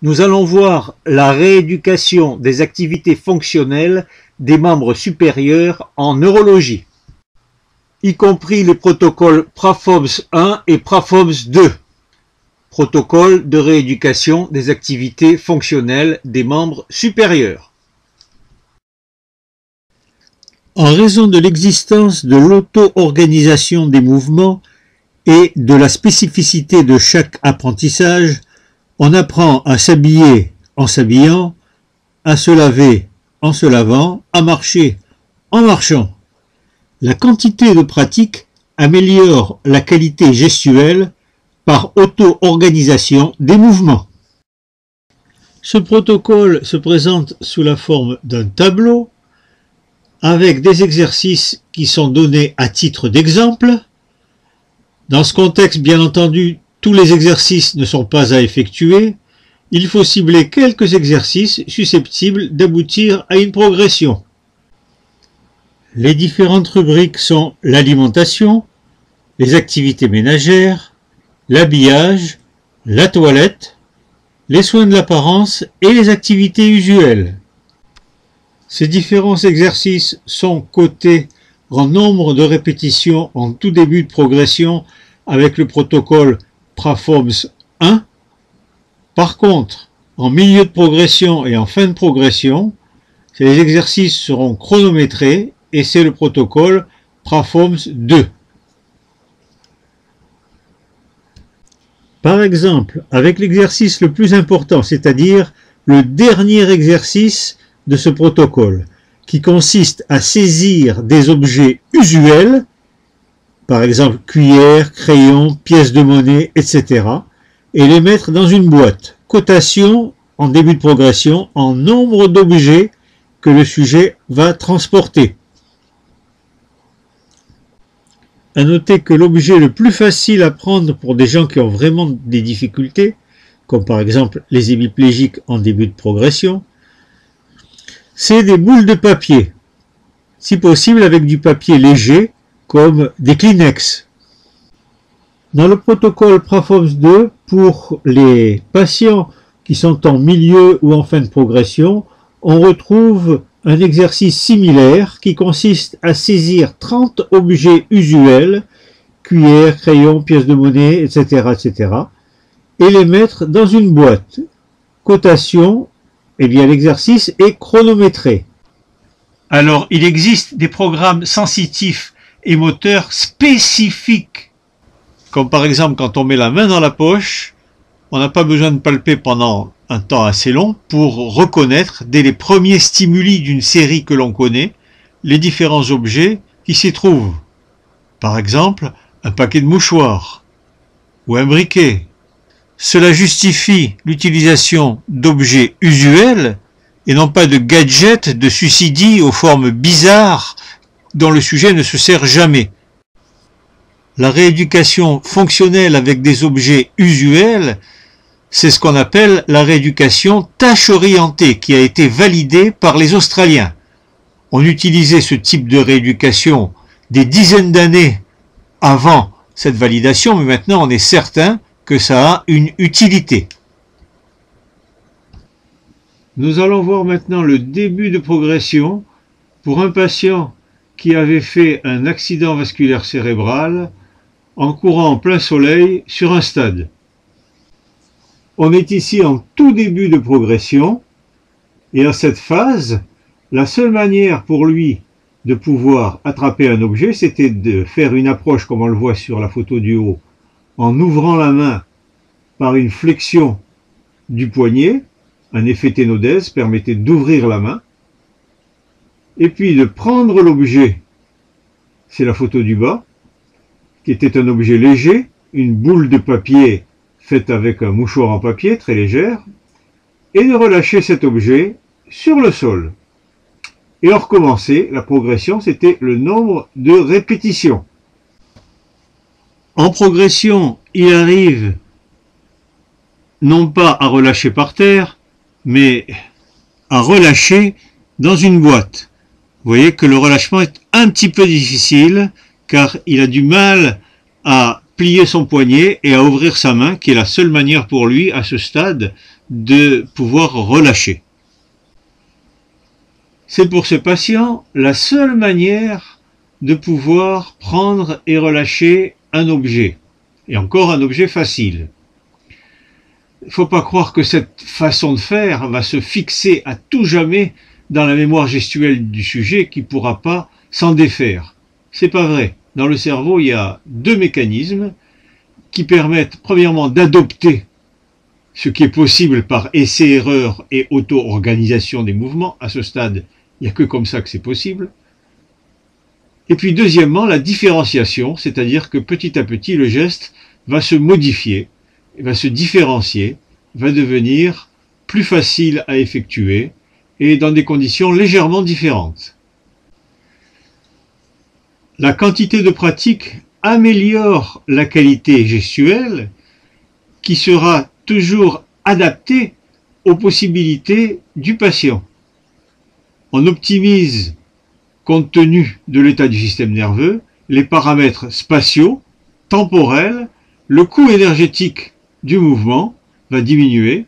Nous allons voir la rééducation des activités fonctionnelles des membres supérieurs en neurologie, y compris les protocoles PRAFOMS 1 et PRAFOMS 2, protocole de rééducation des activités fonctionnelles des membres supérieurs. En raison de l'existence de l'auto-organisation des mouvements et de la spécificité de chaque apprentissage, on apprend à s'habiller en s'habillant, à se laver en se lavant, à marcher en marchant. La quantité de pratique améliore la qualité gestuelle par auto-organisation des mouvements. Ce protocole se présente sous la forme d'un tableau avec des exercices qui sont donnés à titre d'exemple. Dans ce contexte, bien entendu, tous les exercices ne sont pas à effectuer. Il faut cibler quelques exercices susceptibles d'aboutir à une progression. Les différentes rubriques sont l'alimentation, les activités ménagères, l'habillage, la toilette, les soins de l'apparence et les activités usuelles. Ces différents exercices sont cotés en nombre de répétitions en tout début de progression avec le protocole PRAFOMS 1. Par contre, en milieu de progression et en fin de progression, ces exercices seront chronométrés et c'est le protocole PRAFOMS 2. Par exemple, avec l'exercice le plus important, c'est-à-dire le dernier exercice de ce protocole, qui consiste à saisir des objets usuels, par exemple cuillère, crayon, pièces de monnaie, etc., et les mettre dans une boîte. Cotation en début de progression en nombre d'objets que le sujet va transporter. À noter que l'objet le plus facile à prendre pour des gens qui ont vraiment des difficultés, comme par exemple les hémiplégiques en début de progression, c'est des boules de papier, si possible avec du papier léger, comme des Kleenex. Dans le protocole PRAFOMS 2, pour les patients qui sont en milieu ou en fin de progression, on retrouve un exercice similaire qui consiste à saisir 30 objets usuels, cuillère, crayon, pièces de monnaie, etc., etc., et les mettre dans une boîte. Cotation, eh bien l'exercice est chronométré. Alors, il existe des programmes sensitifs et moteurs spécifiques, comme par exemple quand on met la main dans la poche, on n'a pas besoin de palper pendant un temps assez long pour reconnaître dès les premiers stimuli d'une série que l'on connaît, les différents objets qui s'y trouvent. Par exemple, un paquet de mouchoirs ou un briquet. Cela justifie l'utilisation d'objets usuels et non pas de gadgets de suicidis aux formes bizarres dont le sujet ne se sert jamais. La rééducation fonctionnelle avec des objets usuels, c'est ce qu'on appelle la rééducation tâche orientée qui a été validée par les Australiens. On utilisait ce type de rééducation des dizaines d'années avant cette validation, mais maintenant on est certain que ça a une utilité. Nous allons voir maintenant le début de progression pour un patient qui avait fait un accident vasculaire cérébral en courant en plein soleil sur un stade. On est ici en tout début de progression et à cette phase, la seule manière pour lui de pouvoir attraper un objet, c'était de faire une approche comme on le voit sur la photo du haut, en ouvrant la main par une flexion du poignet, un effet ténodèse permettait d'ouvrir la main, et puis de prendre l'objet, c'est la photo du bas, qui était un objet léger, une boule de papier faite avec un mouchoir en papier très légère, et de relâcher cet objet sur le sol. Et on recommençait, la progression c'était le nombre de répétitions. En progression, il arrive non pas à relâcher par terre, mais à relâcher dans une boîte. Vous voyez que le relâchement est un petit peu difficile, car il a du mal à plier son poignet et à ouvrir sa main, qui est la seule manière pour lui, à ce stade, de pouvoir relâcher. C'est pour ce patient la seule manière de pouvoir prendre et relâcher un objet, et encore un objet facile. Il ne faut pas croire que cette façon de faire va se fixer à tout jamais dans la mémoire gestuelle du sujet qui ne pourra pas s'en défaire. C'est pas vrai. Dans le cerveau, il y a deux mécanismes qui permettent premièrement d'adopter ce qui est possible par essai-erreur et auto-organisation des mouvements. À ce stade, il n'y a que comme ça que c'est possible. Et puis deuxièmement, la différenciation, c'est-à-dire que petit à petit, le geste va se modifier, va se différencier, va devenir plus facile à effectuer et dans des conditions légèrement différentes. La quantité de pratique améliore la qualité gestuelle qui sera toujours adaptée aux possibilités du patient. On optimise, compte tenu de l'état du système nerveux, les paramètres spatiaux, temporels, le coût énergétique du mouvement va diminuer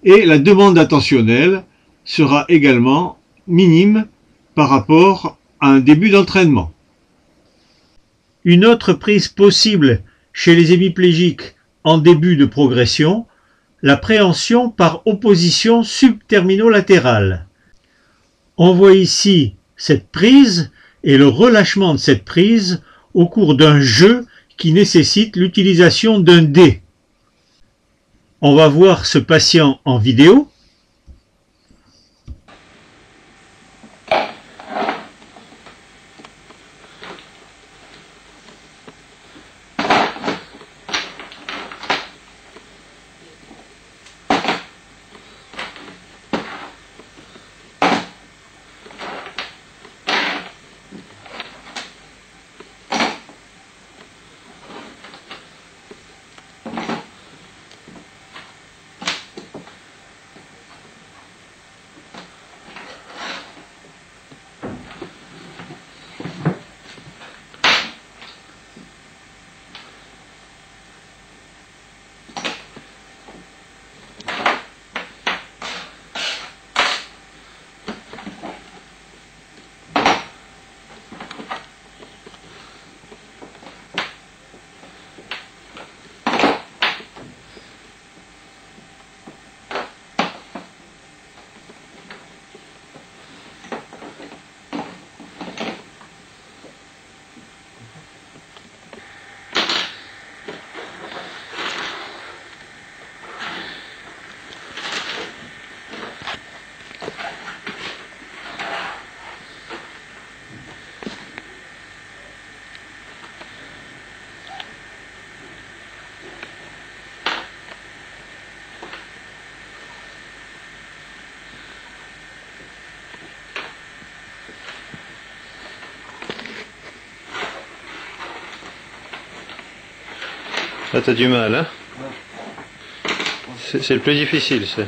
et la demande attentionnelle sera également minime par rapport à un début d'entraînement. Une autre prise possible chez les hémiplégiques en début de progression, la préhension par opposition subtermino-latérale. On voit ici cette prise et le relâchement de cette prise au cours d'un jeu qui nécessite l'utilisation d'un dé. On va voir ce patient en vidéo. Là, t'as du mal, hein? Ouais. C'est le plus difficile, c'est. Ouais.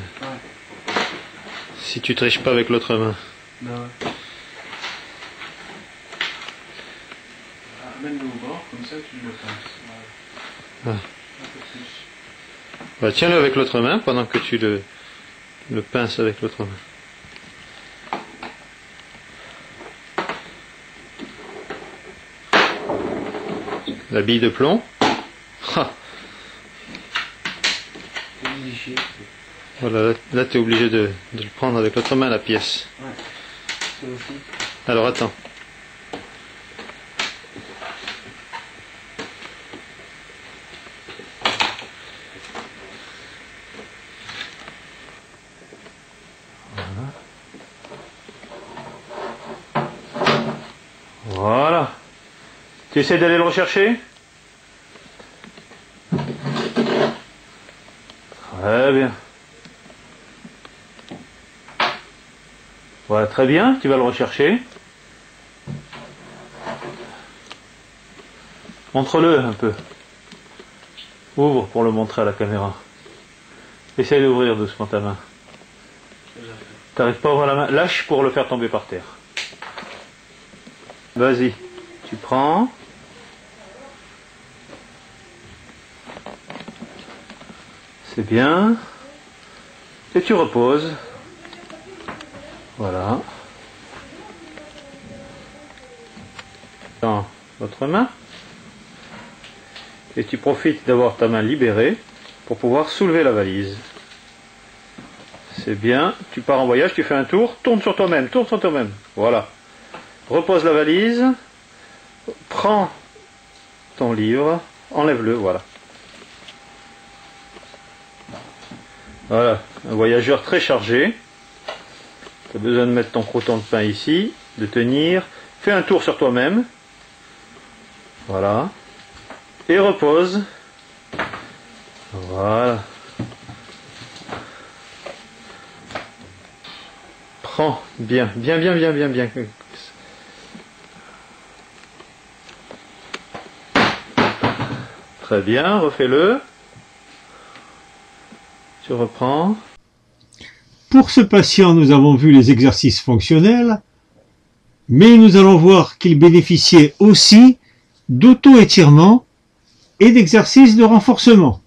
Si tu triches pas avec l'autre main. Ben ouais. Amène-le au bord, comme ça tu le pinces. Voilà. Ouais. Un peu plus. Bah, tiens-le avec l'autre main pendant que tu le pinces avec l'autre main. La bille de plomb. Ah. Voilà, là tu es obligé de le prendre avec l'autre main, la pièce. Ouais. Ça aussi. Alors attends. Voilà. Tu essaies d'aller le rechercher? Très bien. Voilà, très bien, tu vas le rechercher. Montre-le un peu. Ouvre pour le montrer à la caméra. Essaye d'ouvrir doucement ta main. T'arrives pas à ouvrir la main? Lâche pour le faire tomber par terre. Vas-y, tu prends. C'est bien. Et tu reposes. Voilà. Dans votre main. Et tu profites d'avoir ta main libérée pour pouvoir soulever la valise. C'est bien. Tu pars en voyage, tu fais un tour, tourne sur toi-même, tourne sur toi-même. Voilà. Repose la valise. Prends ton livre, enlève-le, voilà. Voilà, un voyageur très chargé. Tu as besoin de mettre ton croûton de pain ici, de tenir. Fais un tour sur toi-même. Voilà. Et repose. Voilà. Prends bien, bien, bien, bien, bien, bien. Très bien, refais-le. Tu reprends. Pour ce patient, nous avons vu les exercices fonctionnels, mais nous allons voir qu'il bénéficiait aussi d'auto-étirement et d'exercices de renforcement.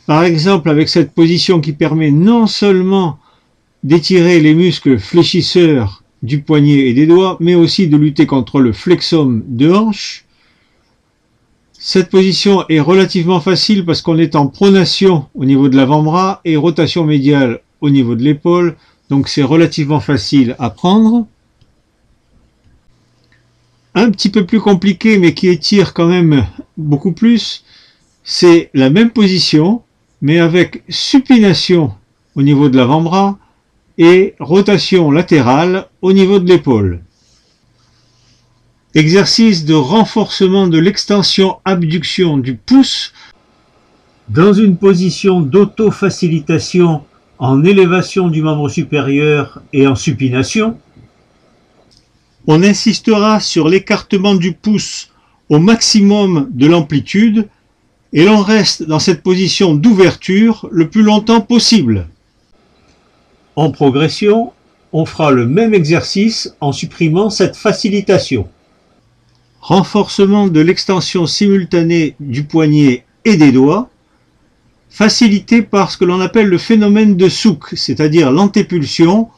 Par exemple, avec cette position qui permet non seulement d'étirer les muscles fléchisseurs du poignet et des doigts, mais aussi de lutter contre le flexum de hanche. Cette position est relativement facile parce qu'on est en pronation au niveau de l'avant-bras et rotation médiale au niveau de l'épaule, donc c'est relativement facile à prendre. Un petit peu plus compliqué, mais qui étire quand même beaucoup plus, c'est la même position, mais avec supination au niveau de l'avant-bras et rotation latérale au niveau de l'épaule. Exercice de renforcement de l'extension-abduction du pouce dans une position d'auto-facilitation en élévation du membre supérieur et en supination. On insistera sur l'écartement du pouce au maximum de l'amplitude et l'on reste dans cette position d'ouverture le plus longtemps possible. En progression, on fera le même exercice en supprimant cette facilitation. Renforcement de l'extension simultanée du poignet et des doigts, facilité par ce que l'on appelle le phénomène de souk, c'est-à-dire l'antépulsion.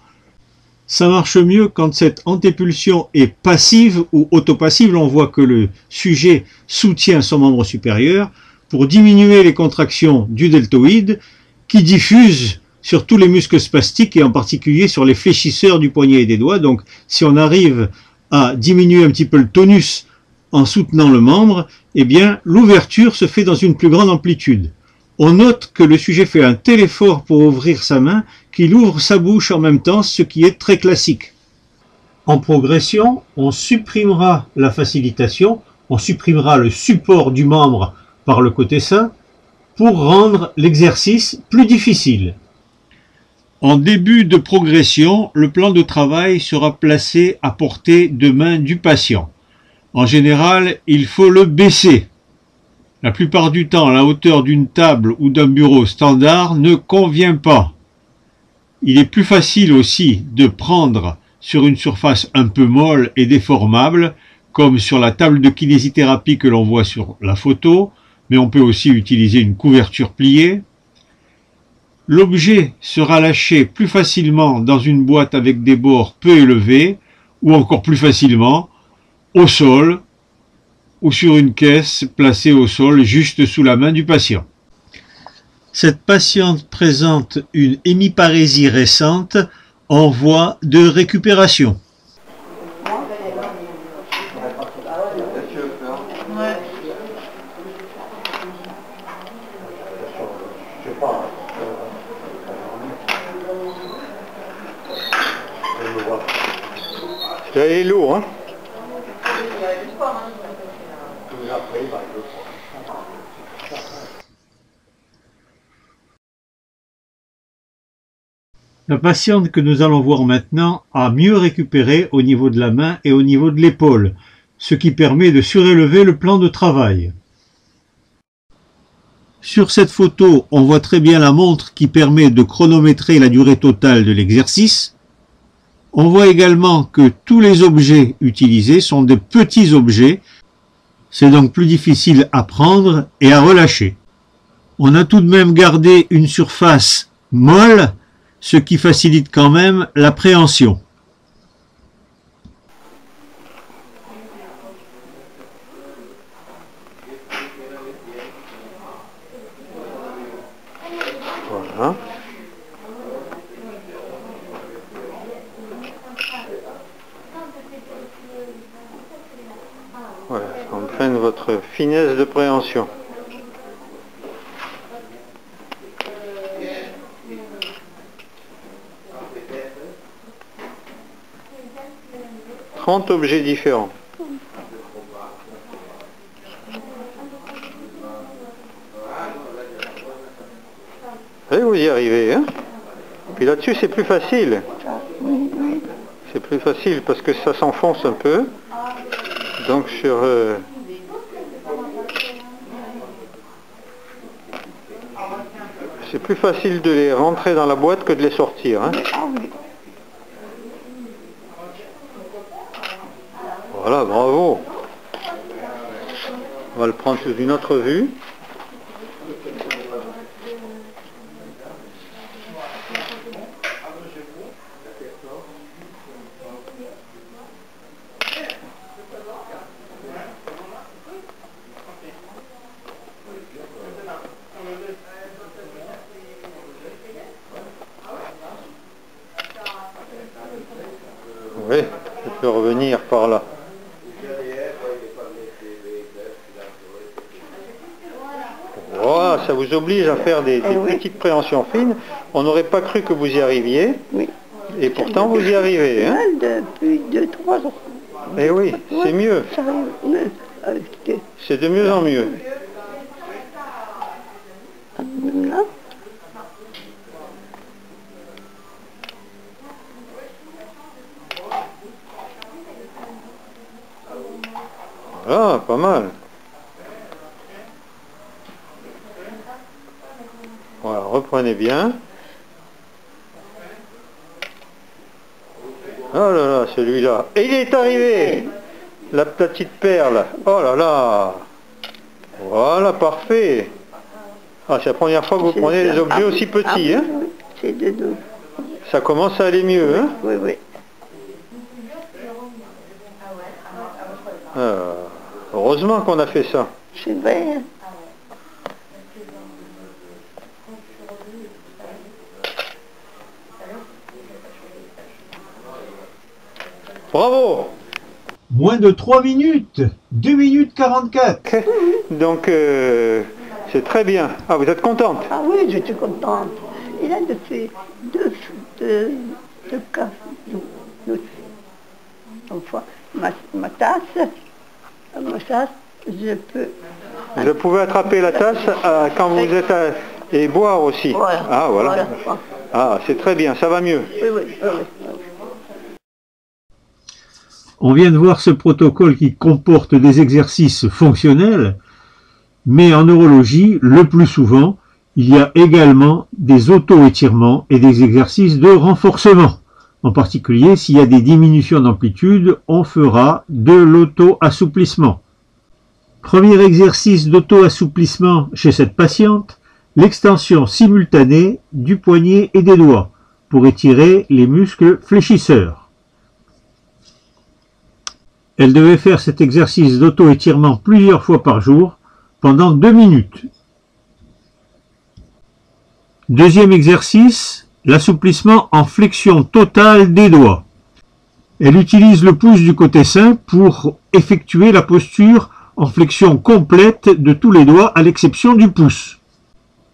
Ça marche mieux quand cette antépulsion est passive ou autopassive. On voit que le sujet soutient son membre supérieur pour diminuer les contractions du deltoïde qui diffusent sur tous les muscles spastiques et en particulier sur les fléchisseurs du poignet et des doigts. Donc si on arrive à diminuer un petit peu le tonus en soutenant le membre, eh bien l'ouverture se fait dans une plus grande amplitude. On note que le sujet fait un tel effort pour ouvrir sa main qu'il ouvre sa bouche en même temps, ce qui est très classique. En progression, on supprimera la facilitation, on supprimera le support du membre par le côté sain pour rendre l'exercice plus difficile. En début de progression, le plan de travail sera placé à portée de main du patient. En général, il faut le baisser. La plupart du temps, la hauteur d'une table ou d'un bureau standard ne convient pas. Il est plus facile aussi de prendre sur une surface un peu molle et déformable, comme sur la table de kinésithérapie que l'on voit sur la photo, mais on peut aussi utiliser une couverture pliée. L'objet sera lâché plus facilement dans une boîte avec des bords peu élevés, ou encore plus facilement au sol, ou sur une caisse placée au sol juste sous la main du patient. Cette patiente présente une hémiparésie récente en voie de récupération. Elle est lourde, hein? La patiente que nous allons voir maintenant a mieux récupéré au niveau de la main et au niveau de l'épaule, ce qui permet de surélever le plan de travail. Sur cette photo, on voit très bien la montre qui permet de chronométrer la durée totale de l'exercice. On voit également que tous les objets utilisés sont des petits objets. C'est donc plus difficile à prendre et à relâcher. On a tout de même gardé une surface molle, ce qui facilite quand même l'appréhension. Voilà. Voilà, ça entraîne votre finesse de préhension. Objets différents. Et vous y arrivez, hein? Puis là-dessus c'est plus facile. C'est plus facile parce que ça s'enfonce un peu. Donc sur c'est plus facile de les rentrer dans la boîte que de les sortir, hein? Voilà, bravo. On va le prendre sous une autre vue. Oui, je peux revenir par là. Voilà, ça vous oblige à faire des petites préhensions fines. On n'aurait pas cru que vous y arriviez. Oui. Et pourtant vous y arrivez. Hein? Depuis 2-3 ans. Eh oui, c'est mieux. C'est de mieux en mieux. Voilà, pas mal. Voilà, reprenez bien. Oh là là, celui-là. Et il est arrivé! La petite perle. Oh là là! Voilà, parfait. Ah, c'est la première fois que vous prenez des objets aussi petits, hein? C'est de nous. Ça commence à aller mieux, hein? Oui, oui. Heureusement qu'on a fait ça. C'est vrai. Bravo! Moins de 3 minutes, 2 minutes 44. Donc, c'est très bien. Ah, vous êtes contente? Ah oui, je suis contente. Il a fait deux cafés. Enfin, ma tasse, je peux... Vous pouvez attraper la tasse quand vous êtes et boire aussi. Voilà. Ah, voilà. Ah, c'est très bien, ça va mieux. Oui, oui, oui. On vient de voir ce protocole qui comporte des exercices fonctionnels, mais en neurologie, le plus souvent, il y a également des auto-étirements et des exercices de renforcement. En particulier, s'il y a des diminutions d'amplitude, on fera de l'auto-assouplissement. Premier exercice d'auto-assouplissement chez cette patiente, l'extension simultanée du poignet et des doigts pour étirer les muscles fléchisseurs. Elle devait faire cet exercice d'auto-étirement plusieurs fois par jour pendant 2 minutes. Deuxième exercice, l'assouplissement en flexion totale des doigts. Elle utilise le pouce du côté sain pour effectuer la posture en flexion complète de tous les doigts à l'exception du pouce.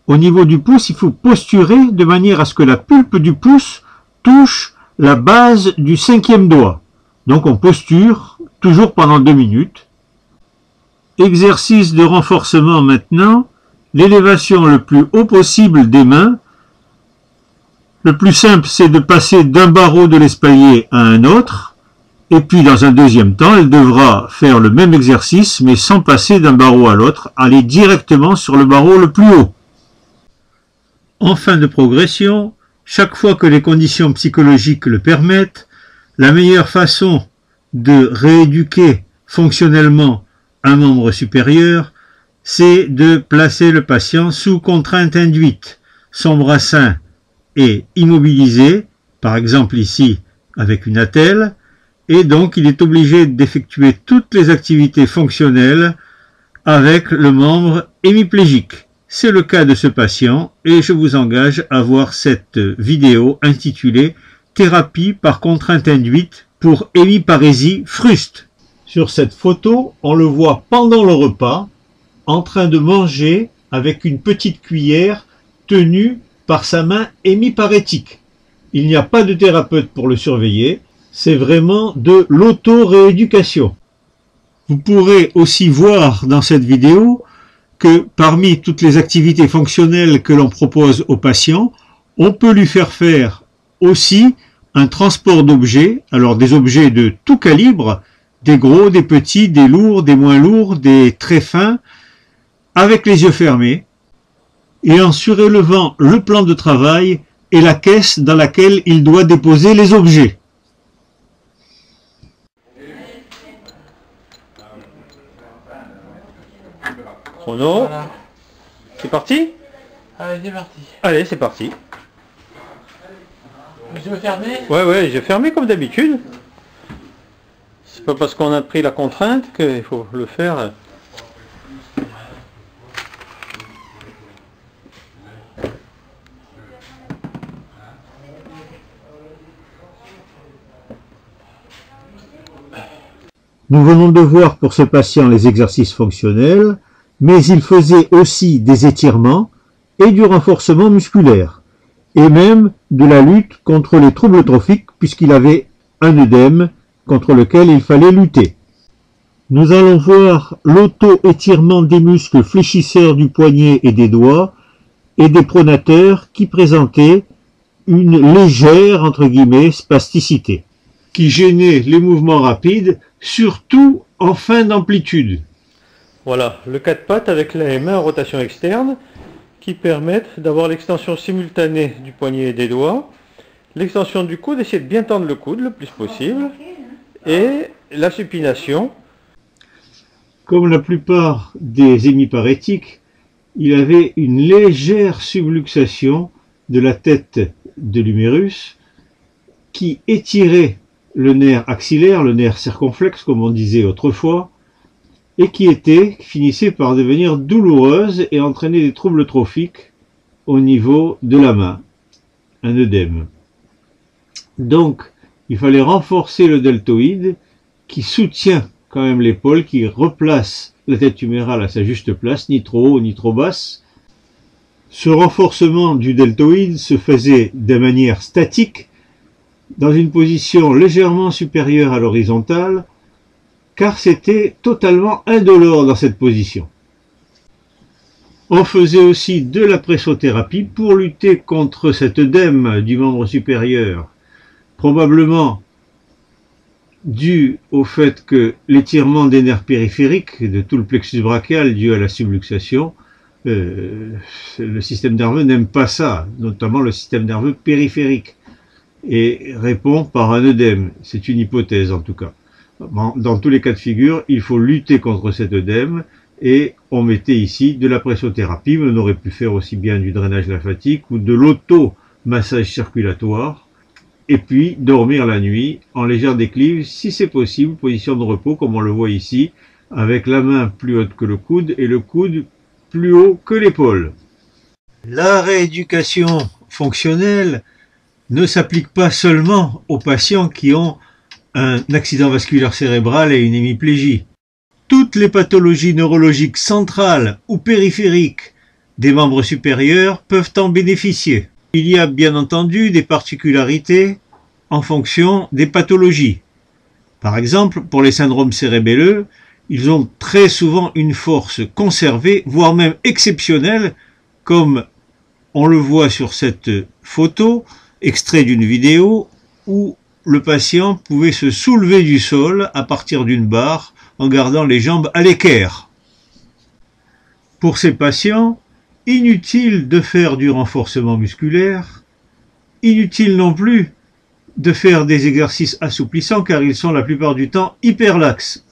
Au niveau du pouce, il faut posturer de manière à ce que la pulpe du pouce touche la base du 5e doigt. Donc on posture toujours pendant 2 minutes. Exercice de renforcement maintenant, l'élévation le plus haut possible des mains. Le plus simple, c'est de passer d'un barreau de l'espalier à un autre. Et puis dans un deuxième temps, elle devra faire le même exercice, mais sans passer d'un barreau à l'autre, aller directement sur le barreau le plus haut. En fin de progression, chaque fois que les conditions psychologiques le permettent, la meilleure façon de rééduquer fonctionnellement un membre supérieur, c'est de placer le patient sous contrainte induite, son bras sain est immobilisé, par exemple ici avec une attelle, et donc il est obligé d'effectuer toutes les activités fonctionnelles avec le membre hémiplégique. C'est le cas de ce patient et je vous engage à voir cette vidéo intitulée « Thérapie par contrainte induite pour hémiparésie fruste ». Sur cette photo, on le voit pendant le repas en train de manger avec une petite cuillère tenue par sa main hémiparétique. Il n'y a pas de thérapeute pour le surveiller, c'est vraiment de l'auto-rééducation. Vous pourrez aussi voir dans cette vidéo que parmi toutes les activités fonctionnelles que l'on propose aux patients, on peut lui faire faire aussi un transport d'objets, alors des objets de tout calibre, des gros, des petits, des lourds, des moins lourds, des très fins, avec les yeux fermés, et en surélevant le plan de travail et la caisse dans laquelle il doit déposer les objets. Chrono, Voilà. c'est parti? Allez, c'est parti. Allez, c'est parti. Je veux fermer. Ouais, j'ai fermé comme d'habitude. C'est pas parce qu'on a pris la contrainte qu'il faut le faire. Nous venons de voir pour ce patient les exercices fonctionnels, mais il faisait aussi des étirements et du renforcement musculaire, et même de la lutte contre les troubles trophiques puisqu'il avait un œdème contre lequel il fallait lutter. Nous allons voir l'auto-étirement des muscles fléchisseurs du poignet et des doigts et des pronateurs qui présentaient une légère, entre guillemets, spasticité, qui gênait les mouvements rapides, surtout en fin d'amplitude. Voilà, le 4 pattes avec les mains en rotation externe qui permettent d'avoir l'extension simultanée du poignet et des doigts, l'extension du coude, essayer de bien tendre le coude le plus possible, et la supination. Comme la plupart des hémiparétiques, il avait une légère subluxation de la tête de l'humérus qui étirait le nerf axillaire, le nerf circonflexe comme on disait autrefois, et qui finissait par devenir douloureuse et entraîner des troubles trophiques au niveau de la main, un œdème. Donc, il fallait renforcer le deltoïde qui soutient quand même l'épaule, qui replace la tête humérale à sa juste place, ni trop haut ni trop basse. Ce renforcement du deltoïde se faisait de manière statique, dans une position légèrement supérieure à l'horizontale, car c'était totalement indolore dans cette position. On faisait aussi de la pressothérapie pour lutter contre cet œdème du membre supérieur, probablement dû au fait que l'étirement des nerfs périphériques, de tout le plexus brachial dû à la subluxation, le système nerveux n'aime pas ça, notamment le système nerveux périphérique, et répond par un œdème. C'est une hypothèse en tout cas. Dans tous les cas de figure, il faut lutter contre cet œdème et on mettait ici de la pressothérapie, mais on aurait pu faire aussi bien du drainage lymphatique ou de l'auto-massage circulatoire et puis dormir la nuit en légère déclive si c'est possible, position de repos comme on le voit ici, avec la main plus haute que le coude et le coude plus haut que l'épaule. La rééducation fonctionnelle ne s'applique pas seulement aux patients qui ont un accident vasculaire cérébral et une hémiplégie. Toutes les pathologies neurologiques centrales ou périphériques des membres supérieurs peuvent en bénéficier. Il y a bien entendu des particularités en fonction des pathologies. Par exemple, pour les syndromes cérébelleux, ils ont très souvent une force conservée, voire même exceptionnelle, comme on le voit sur cette photo, extrait d'une vidéo où le patient pouvait se soulever du sol à partir d'une barre en gardant les jambes à l'équerre. Pour ces patients, inutile de faire du renforcement musculaire, inutile non plus de faire des exercices assouplissants car ils sont la plupart du temps hyperlaxes.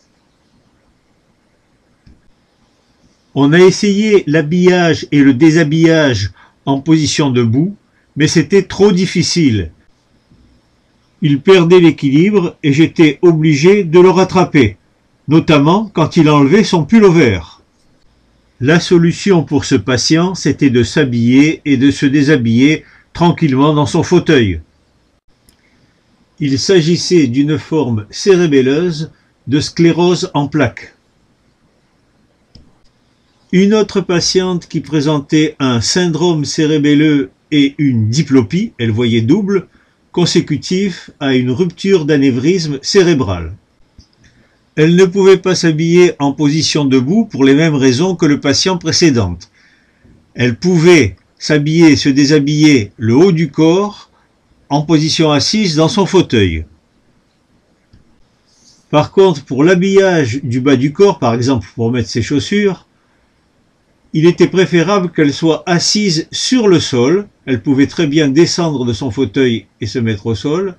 On a essayé l'habillage et le déshabillage en position debout, mais c'était trop difficile. Il perdait l'équilibre et j'étais obligé de le rattraper, notamment quand il enlevait son pull-over. La solution pour ce patient, c'était de s'habiller et de se déshabiller tranquillement dans son fauteuil. Il s'agissait d'une forme cérébelleuse de sclérose en plaques. Une autre patiente qui présentait un syndrome cérébelleux et une diplopie, elle voyait double, consécutif à une rupture d'anévrisme cérébral. Elle ne pouvait pas s'habiller en position debout pour les mêmes raisons que le patient précédent. Elle pouvait s'habiller et se déshabiller le haut du corps en position assise dans son fauteuil. Par contre, pour l'habillage du bas du corps, par exemple pour mettre ses chaussures, il était préférable qu'elle soit assise sur le sol. Elle pouvait très bien descendre de son fauteuil et se mettre au sol,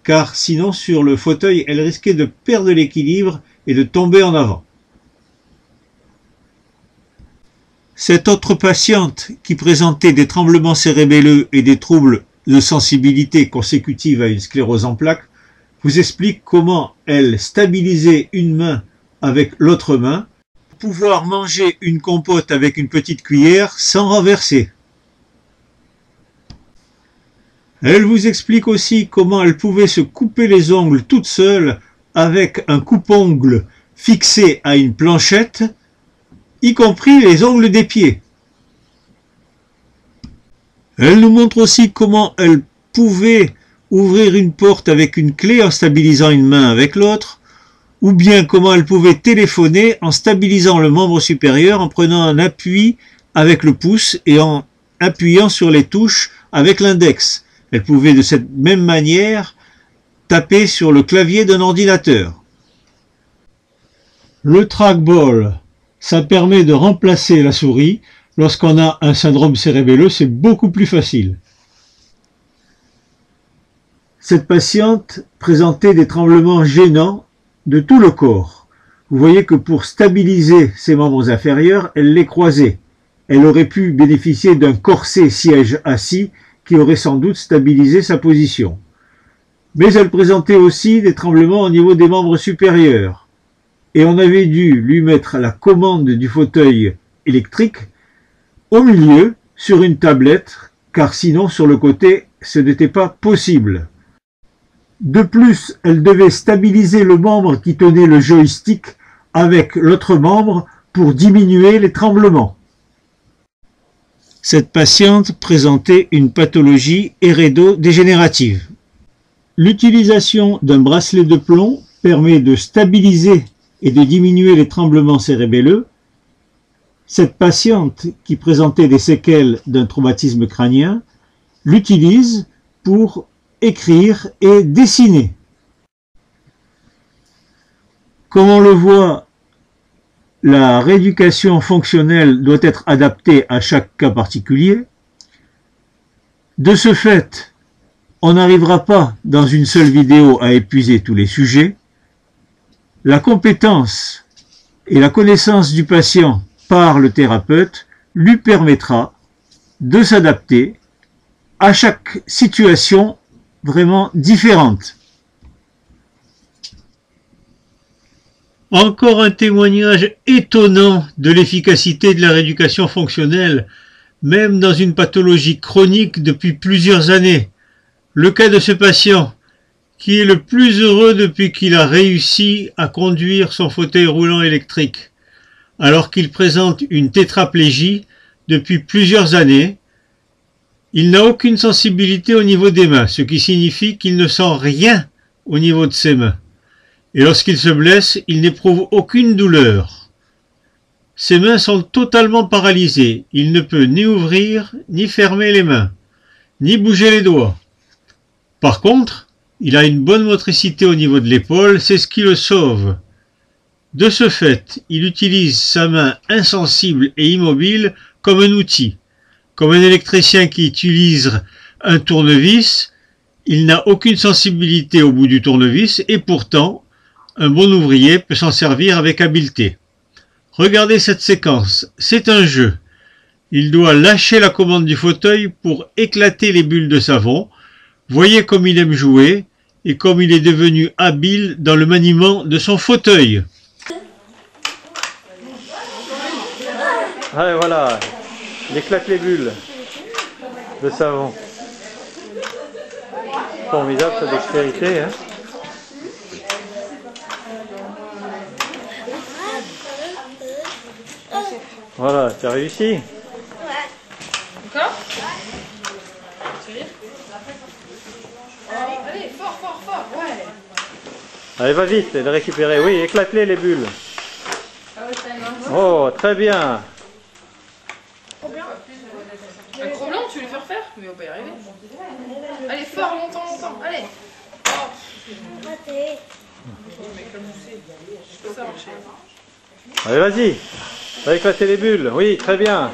car sinon sur le fauteuil, elle risquait de perdre l'équilibre et de tomber en avant. Cette autre patiente qui présentait des tremblements cérébelleux et des troubles de sensibilité consécutifs à une sclérose en plaques vous explique comment elle stabilisait une main avec l'autre main, pouvoir manger une compote avec une petite cuillère sans renverser. Elle vous explique aussi comment elle pouvait se couper les ongles toute seule avec un coupe-ongles fixé à une planchette, y compris les ongles des pieds. Elle nous montre aussi comment elle pouvait ouvrir une porte avec une clé en stabilisant une main avec l'autre, ou bien comment elle pouvait téléphoner en stabilisant le membre supérieur en prenant un appui avec le pouce et en appuyant sur les touches avec l'index. Elle pouvait de cette même manière taper sur le clavier d'un ordinateur. Le trackball, ça permet de remplacer la souris. Lorsqu'on a un syndrome cérébelleux, c'est beaucoup plus facile. Cette patiente présentait des tremblements gênants de tout le corps. Vous voyez que pour stabiliser ses membres inférieurs, elle les croisait. Elle aurait pu bénéficier d'un corset siège assis qui aurait sans doute stabilisé sa position. Mais elle présentait aussi des tremblements au niveau des membres supérieurs. Et on avait dû lui mettre la commande du fauteuil électrique au milieu sur une tablette, car sinon sur le côté, ce n'était pas possible. De plus, elle devait stabiliser le membre qui tenait le joystick avec l'autre membre pour diminuer les tremblements. Cette patiente présentait une pathologie hérédodégénérative. L'utilisation d'un bracelet de plomb permet de stabiliser et de diminuer les tremblements cérébelleux. Cette patiente qui présentait des séquelles d'un traumatisme crânien l'utilise pour écrire et dessiner. Comme on le voit, la rééducation fonctionnelle doit être adaptée à chaque cas particulier. De ce fait, on n'arrivera pas dans une seule vidéo à épuiser tous les sujets. La compétence et la connaissance du patient par le thérapeute lui permettra de s'adapter à chaque situation vraiment différente. Encore un témoignage étonnant de l'efficacité de la rééducation fonctionnelle, même dans une pathologie chronique depuis plusieurs années. Le cas de ce patient, qui est le plus heureux depuis qu'il a réussi à conduire son fauteuil roulant électrique, alors qu'il présente une tétraplégie depuis plusieurs années. Il n'a aucune sensibilité au niveau des mains, ce qui signifie qu'il ne sent rien au niveau de ses mains. Et lorsqu'il se blesse, il n'éprouve aucune douleur. Ses mains sont totalement paralysées. Il ne peut ni ouvrir, ni fermer les mains, ni bouger les doigts. Par contre, il a une bonne motricité au niveau de l'épaule, c'est ce qui le sauve. De ce fait, il utilise sa main insensible et immobile comme un outil. Comme un électricien qui utilise un tournevis, il n'a aucune sensibilité au bout du tournevis et pourtant, un bon ouvrier peut s'en servir avec habileté. Regardez cette séquence, c'est un jeu. il doit lâcher la commande du fauteuil pour éclater les bulles de savon. Voyez comme il aime jouer et comme il est devenu habile dans le maniement de son fauteuil. Allez, voilà, il éclate les bulles de savon. Formidable sa dextérité, hein. Voilà, tu as réussi. D'accord? Allez, fort, fort, fort, ouais. Allez, va vite, les récupérer. Oui, éclate-les les bulles. Oh, très bien. Un cro-blanc, tu veux le faire faire? Mais on va pas y arriver. Allez, fort, longtemps, longtemps, allez. Oh. Ça marche. Allez, vas-y. Va éclater les bulles. Oui, très bien.